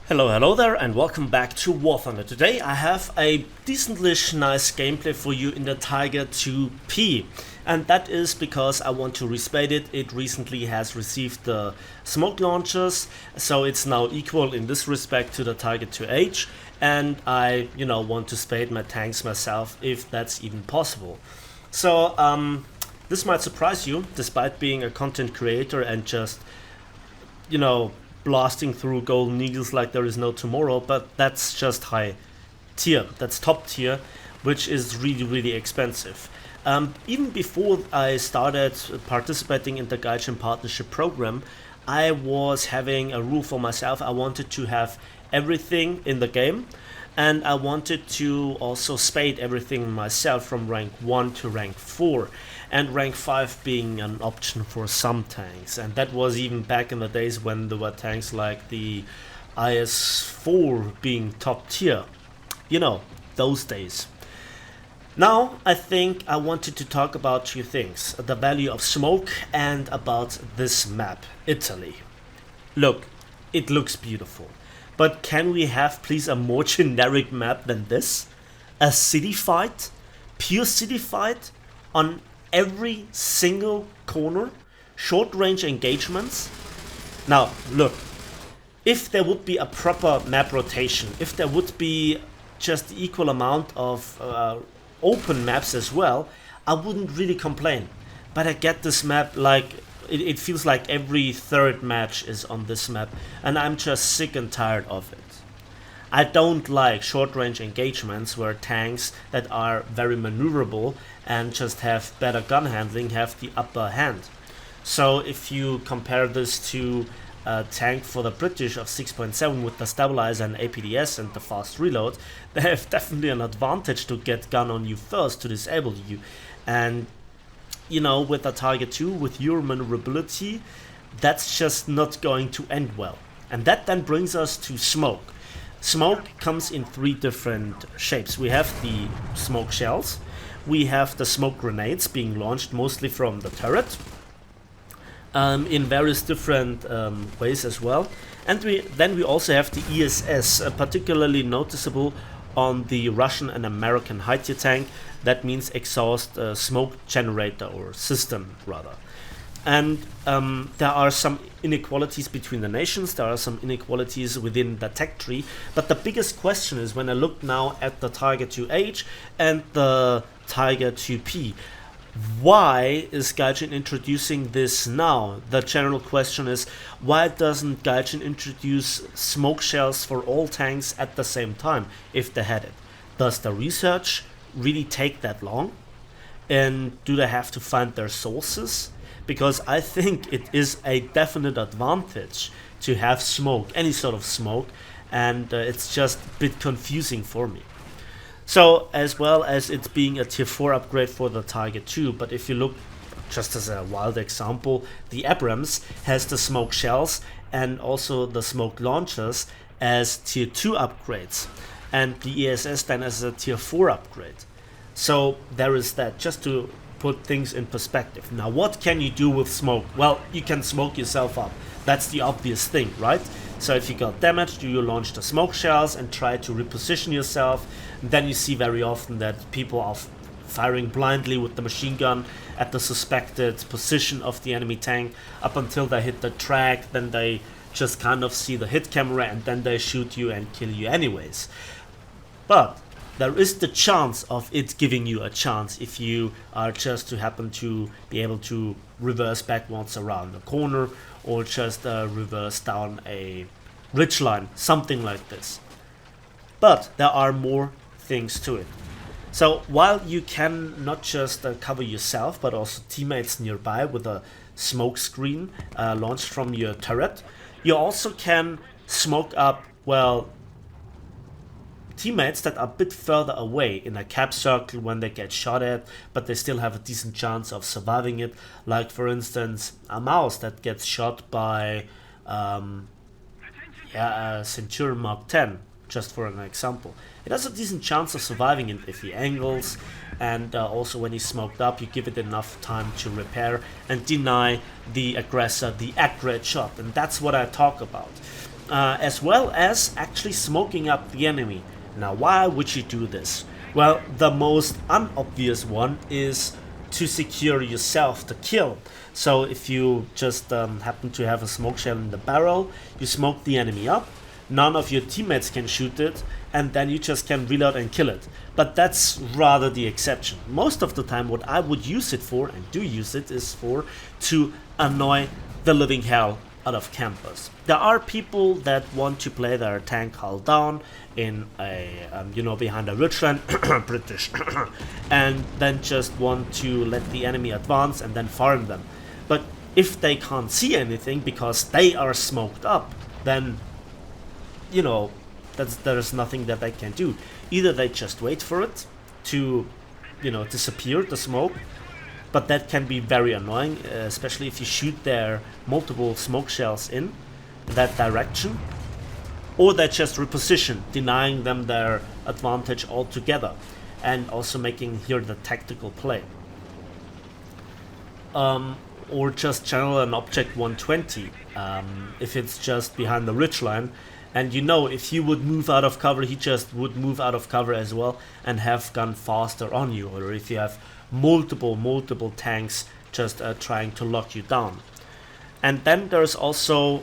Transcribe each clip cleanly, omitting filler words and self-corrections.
Hello there, and welcome back to War Thunder. Today I have a decently nice gameplay for you in the Tiger 2P, and that is because I want to respade it. It recently has received the smoke launchers, so it's now equal in this respect to the Tiger 2H, and I, want to spade my tanks myself if that's even possible. So this might surprise you, despite being a content creator and just, blasting through golden eagles like there is no tomorrow, but that's just high tier, that's top tier, which is really expensive. Even before I started participating in the Gaijin Partnership Program, I was having a rule for myself. I wanted to have everything in the game, and I wanted to also spade everything myself from rank 1 to rank 4, and rank 5 being an option for some tanks. And that was even back in the days when there were tanks like the IS-4 being top tier. Those days. Now I think I wanted to talk about two things: the value of smoke and about this map, Italy. Look, it looks beautiful. But can we have please a more generic map than this? A city fight? Pure city fight? On every single corner? Short range engagements? Now, look. If there would be a proper map rotation, if there would be just the equal amount of open maps as well, I wouldn't really complain. But I get this map like... It feels like every third match is on this map, and I'm just sick and tired of it. I don't like short-range engagements where tanks that are very maneuverable and just have better gun handling have the upper hand. So if you compare this to a tank for the British of 6.7 with the stabilizer and APDS and the fast reload, they have definitely an advantage to get gun on you first to disable you. And with the Tiger 2, with your maneuverability, that's just not going to end well. And that then brings us to smoke. Smoke comes in three different shapes. We have the smoke shells, we have the smoke grenades being launched mostly from the turret, in various different ways as well. And then we also have the ESS, particularly noticeable on the Russian and American high tier tank. That means exhaust smoke generator or system rather. And there are some inequalities between the nations, there are some inequalities within the tech tree, but the biggest question is, when I look now at the Tiger 2H and the Tiger 2P, why is Gaijin introducing this now? The general question is, why doesn't Gaijin introduce smoke shells for all tanks at the same time if they had it? Does the research really take that long? And do they have to find their sources? Because I think it is a definite advantage to have smoke, any sort of smoke, and it's just a bit confusing for me. So, as well as it being a tier 4 upgrade for the Tiger 2, but if you look, just as a wild example, the Abrams has the smoke shells and also the smoke launchers as tier 2 upgrades, and the ESS then as a tier 4 upgrade. So there is that, just to put things in perspective. Now, what can you do with smoke? Well, you can smoke yourself up. That's the obvious thing, right? So if you got damaged, you launch the smoke shells and try to reposition yourself. And then you see very often that people are firing blindly with the machine gun at the suspected position of the enemy tank up until they hit the track. Then they just kind of see the hit camera and then they shoot you and kill you anyways. But there is the chance of it giving you a chance if you are just to happen to be able to reverse backwards around the corner, or just reverse down a ridgeline, something like this. But there are more things to it. So while you can not just cover yourself but also teammates nearby with a smoke screen launched from your turret, you also can smoke up, well, teammates that are a bit further away in a cap circle when they get shot at, but they still have a decent chance of surviving it. Like, for instance, a mouse that gets shot by a Centurion Mark 10, just for an example. It has a decent chance of surviving it if he angles, and also when he's smoked up, you give it enough time to repair and deny the aggressor the accurate shot, and that's what I talk about. as well as actually smoking up the enemy. Now, why would you do this? Well, the most unobvious one is to secure yourself the kill. So if you just happen to have a smoke shell in the barrel, you smoke the enemy up, none of your teammates can shoot it, and then you just can reload and kill it. But that's rather the exception. Most of the time what I would use it for, and do use it, is for to annoy the living hell out of campers. There are people that want to play their tank hull down in a, behind a ridgeline, British, and then just want to let the enemy advance and then farm them. But if they can't see anything because they are smoked up, then, there's nothing that they can do. Either they just wait for it to, disappear, the smoke, but that can be very annoying, especially if you shoot their multiple smoke shells in that direction, or they just reposition, denying them their advantage altogether, and also making here the tactical play. Or just channel an object 120 if it's just behind the ridgeline, and if you would move out of cover, he just would move out of cover as well and have gone faster on you, or if you have multiple tanks just trying to lock you down. And then there's also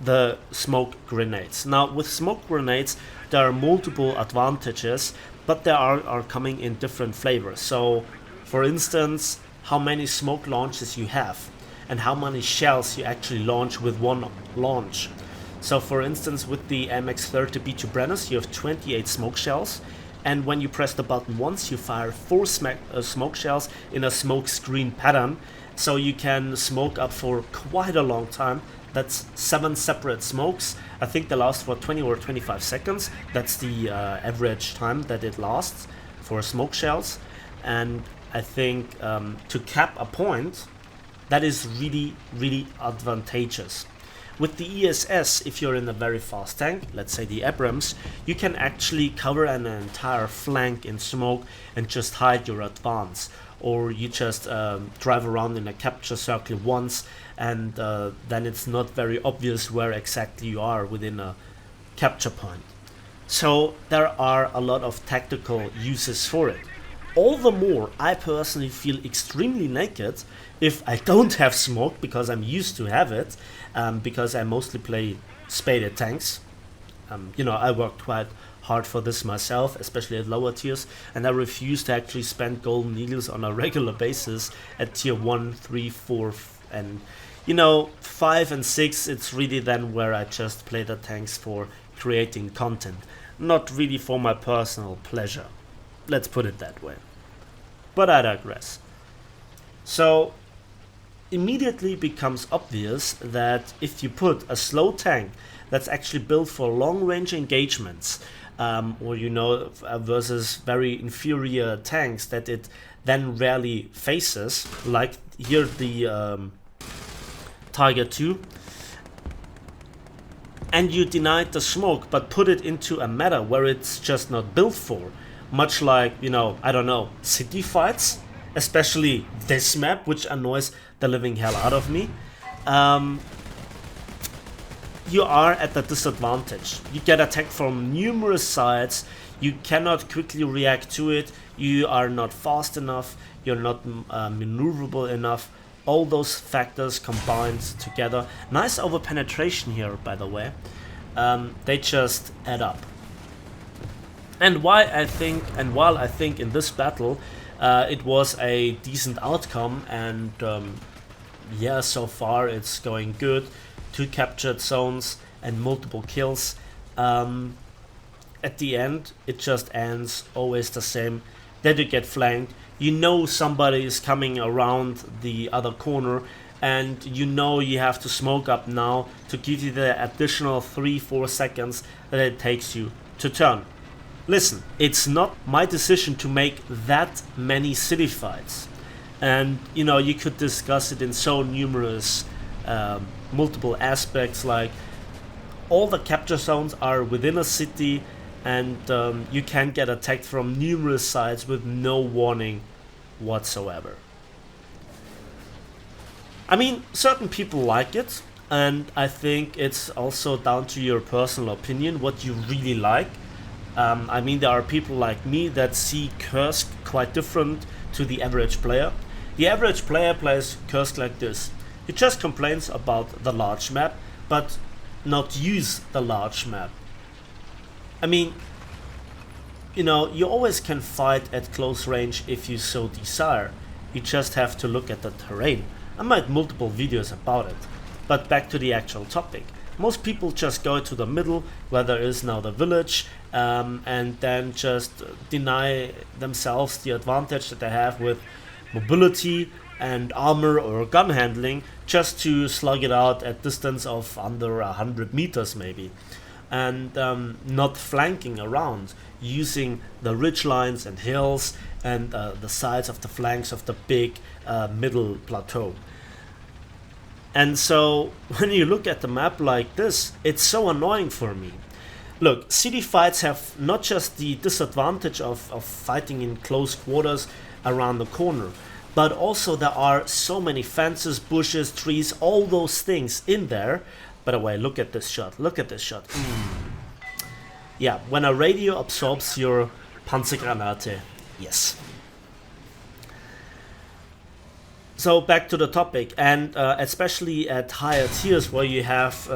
the smoke grenades. Now with smoke grenades there are multiple advantages, but they are coming in different flavors. So for instance, how many smoke launches you have and how many shells you actually launch with one launch. So for instance, with the MX-30 B2 Brenners you have 28 smoke shells, and when you press the button once you fire 4 smoke shells in a smoke screen pattern, so you can smoke up for quite a long time. That's 7 separate smokes. I think they last for 20 or 25 seconds. That's the average time that it lasts for smoke shells. And I think to cap a point, that is really advantageous. With the ESS, if you're in a very fast tank, let's say the Abrams, you can actually cover an entire flank in smoke and just hide your advance. Or you just drive around in a capture circle once, and then it's not very obvious where exactly you are within a capture point. So there are a lot of tactical uses for it. All the more I personally feel extremely naked if I don't have smoke, because I'm used to have it, because I mostly play spaded tanks. I worked quite hard for this myself, especially at lower tiers, and I refuse to actually spend golden needles on a regular basis at tier 1, 3, 4, and 5 and 6. It's really then where I just play the tanks for creating content, not really for my personal pleasure. Let's put it that way. But I digress. So immediately becomes obvious that if you put a slow tank that's actually built for long range engagements, or versus very inferior tanks that it then rarely faces, like here the Tiger 2, and you denied the smoke but put it into a meta where it's just not built for, much like, I don't know, city fights, especially this map, which annoys the living hell out of me, you are at a disadvantage. You get attacked from numerous sides, you cannot quickly react to it, you are not fast enough, you're not maneuverable enough. All those factors combined together, nice over penetration here by the way, they just add up. And while I think in this battle it was a decent outcome, and so far it's going good. 2 captured zones and multiple kills. At the end it just ends always the same. Then you get flanked, somebody is coming around the other corner, and you have to smoke up now to give you the additional 3-4 seconds that it takes you to turn. Listen, it's not my decision to make that many city fights, and you could discuss it in so numerous multiple aspects, like all the capture zones are within a city, and you can get attacked from numerous sides with no warning whatsoever. I mean, certain people like it. and I think it's also down to your personal opinion what you really like. I mean, there are people like me that see Kursk quite different to the average player. The average player plays Kursk like this. He just complains about the large map, but not use the large map. I mean, you know, you always can fight at close range if you so desire. You just have to look at the terrain. I made multiple videos about it. But back to the actual topic. Most people just go to the middle where there is now the village, and then just deny themselves the advantage that they have with mobility and armor or gun handling, just to slug it out at distance of under 100 meters maybe, and not flanking around, using the ridge lines and hills and the sides of the flanks of the big middle plateau. And so when you look at the map like this, it's so annoying for me. Look, city fights have not just the disadvantage of fighting in close quarters around the corner, but also there are so many fences, bushes, trees, all those things in there. By the way, look at this shot, look at this shot. Yeah, when a radio absorbs your Panzergranate, yes. So back to the topic, and especially at higher tiers where you have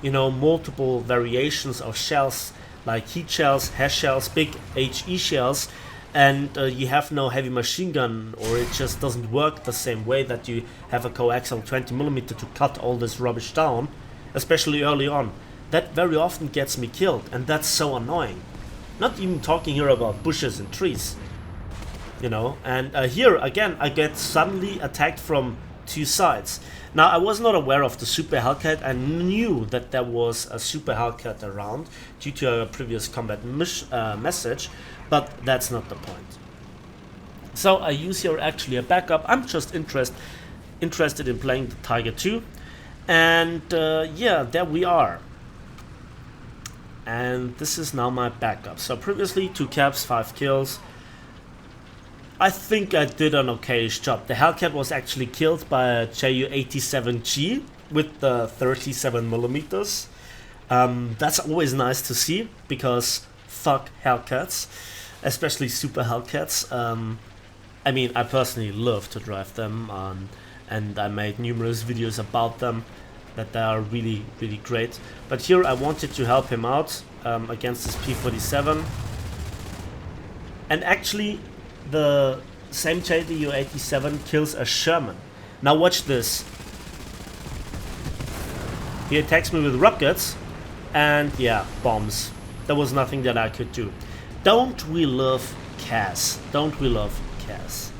you know, multiple variations of shells, like heat shells, HE shells, big HE shells, and you have no heavy machine gun, or it just doesn't work the same way that you have a coaxial 20mm to cut all this rubbish down, especially early on. That very often gets me killed, and that's so annoying. Not even talking here about bushes and trees. You know, and here again I get suddenly attacked from two sides. Now, I was not aware of the Super Hellcat. I knew that there was a Super Hellcat around due to a previous combat message, but that's not the point. So I use here actually a backup. I'm just interested in playing the Tiger 2, and yeah, there we are. And this is now my backup. So previously 2 caps, 5 kills. I think I did an okayish job. The Hellcat was actually killed by a Ju-87G with the 37mm. That's always nice to see, because fuck Hellcats, especially Super Hellcats. I mean, I personally love to drive them, and I made numerous videos about them, that they are really, really great. But here I wanted to help him out against this P-47. And actually, the same Ju-87 kills a Sherman. Now watch this. He attacks me with rockets, and yeah, bombs. There was nothing that I could do. Don't we love CAS? Don't we love CAS?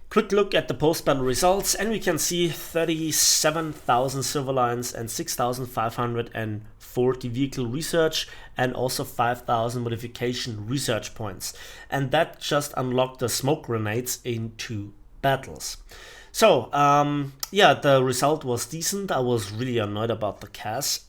Quick look at the post-battle results, and we can see 37,000 silver lines and 6,540 vehicle research, and also 5,000 modification research points. And that just unlocked the smoke grenades in 2 battles. So, yeah, the result was decent. I was really annoyed about the CAS.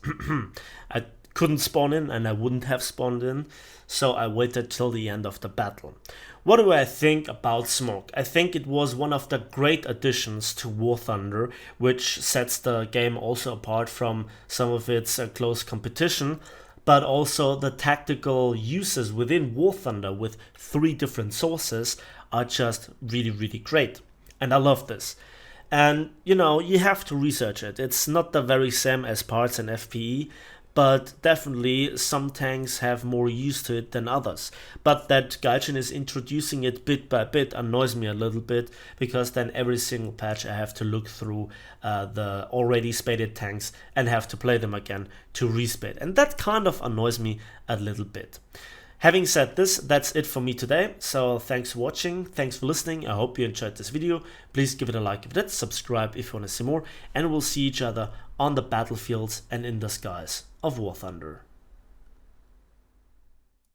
I couldn't spawn in, and I wouldn't have spawned in, so I waited till the end of the battle. What do I think about smoke? I think it was one of the great additions to War Thunder, which sets the game also apart from some of its close competition, but also the tactical uses within War Thunder with 3 different sources are just really, really great. And I love this. And, you know, you have to research it. It's not the very same as parts in FPE, but definitely some tanks have more use to it than others. But that Gaijin is introducing it bit by bit annoys me a little bit, because then every single patch I have to look through the already spaded tanks and have to play them again to respade. And that kind of annoys me a little bit. Having said this, that's it for me today. So thanks for watching, thanks for listening. I hope you enjoyed this video. Please give it a like if you did, subscribe if you want to see more, and we'll see each other on the battlefields and in the skies of War Thunder.